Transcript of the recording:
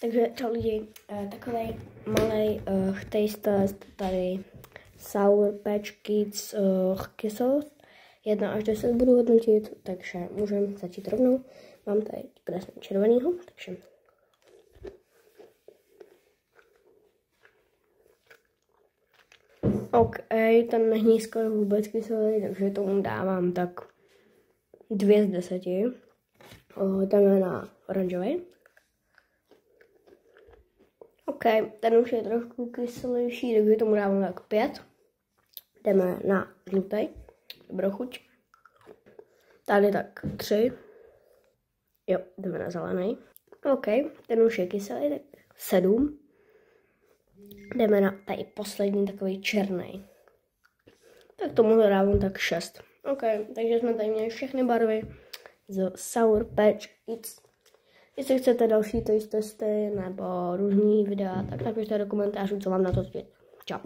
Takže čau lidi, takový malý taste test tady Sour Patch Kids kyselost. 1 až 10 budu hodnotit, takže můžeme začít rovnou. Mám tady krásně červenýho, takže OK, ten není skoro vůbec kyselý, takže tomu dávám tak 2 z 10. Jdeme na oranžový. OK, ten už je trošku kyselější, takže tomu dávám tak 5. Jdeme na žlutý, dobrou chuť. Tady tak 3. Jo, jdeme na zelený. OK, ten už je kyselý, tak 7. Jdeme na tady poslední takový černý. Tak tomu dávám tak 6. OK, takže jsme tady měli všechny barvy z Sour Patch Kids. Jestli chcete další taste testy nebo různý videa, tak napište do komentářů, co vám na to říct. Čau.